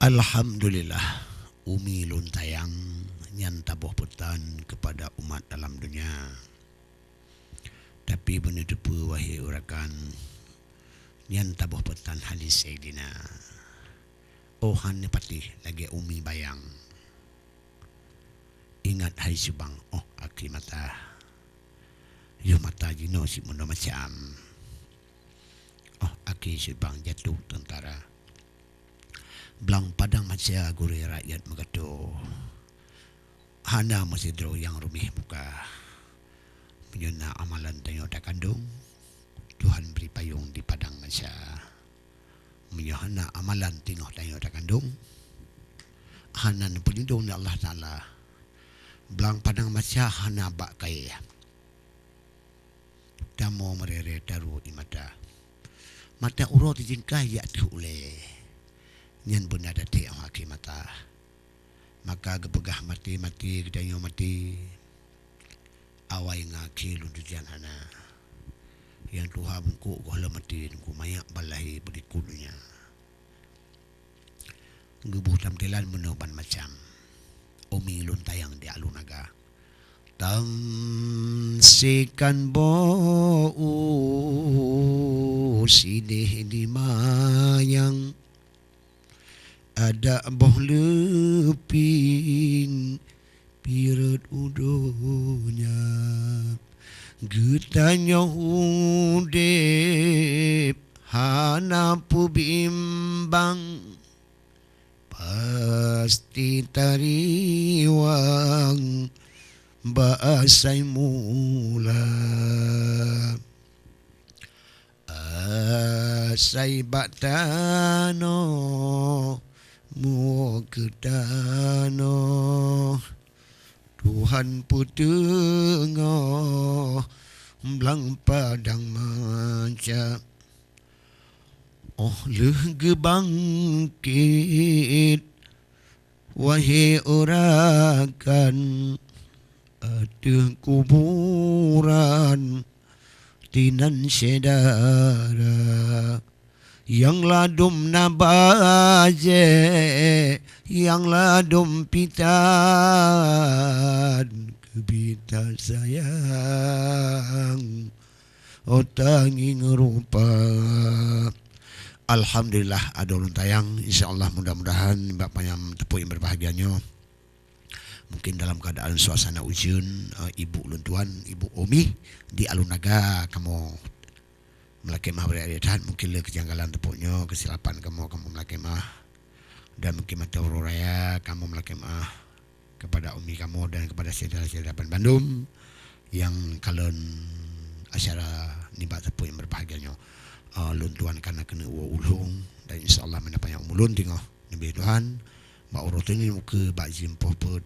Alhamdulillah, Umi luntayang nyan tabuh petan kepada umat dalam dunia. Tapi benda depa wahai urakan nyan tabuh petan hadis Sayyidina. Oh han patih lagi Umi bayang. Ingat hari subang, oh akhi mata. Yo mata jino si mundo macam. Oh akhi subang jatuh tentara. Belang padang macam gurih rakyat megado. Hana masih draw yang rumih buka. Menyuna amalan tengok tak kandung. Tuhan beri payung di padang macam. Menyuhana amalan tengok tak kandung. Hana pelindung Allah Ta'ala. Belang padang macam hana bak kaya. Damo merere daru imata. Mata urut jingkai ya diuleh. Nyan pun ada tiang haki mata. Maka gepegah mati-mati kedayo mati. Awai ngaki lundujan hana. Yang Tuhan bengkuk gohla mati ku mayak balahi berikutnya. Gebuh tamtilan menoban macam. Umi luntayang di alunaga. Tamsikan bau sidih di mayang. Ada boh leping pirat udonya getanya udep hana pu bimbang pasti tariwang baasai mula asai batano mu kedano Tuhan pudengo belang padang manca oh lege bangkit wahai orakan ada kuburan tinan sedara yang ladum nabaje yang ladum pitan kebita sayang otanging rupa. Alhamdulillah ada ulun tayang, insyaallah mudah-mudahan bapak yang tepuk yang berbahagianya mungkin dalam keadaan suasana ujian ibu ulun tuan ibu Umi di alunaga kamu melakemah berada mungkin le kejanggalan tepuknya kesilapan kamu melakemah dan mungkin mata raya kamu melakemah kepada Umi kamu dan kepada saudara-saudara Bandung yang kalian asyara nimba tepuk yang berbahagianya luntuan karena kena ulung dan insyaallah mendapat yang ulun tengok nabi Tuhan mak urut ini muka bak jimpoh put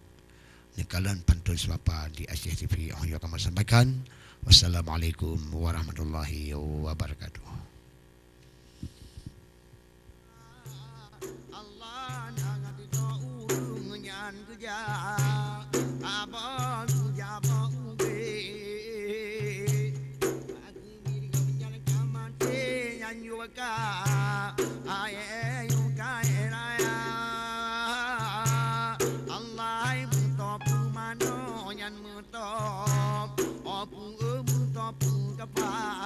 ni kalian pantun sebapa di Aceh TV yang akan sampaikan. Wassalamualaikum warahmatullahi wabarakatuh. Allah jangan diurung nyan kerja abang jaba ube aku diri kau berjalan kaman nyan yuka aye yuka raya Allah mutop mano nyan mutop opu kapa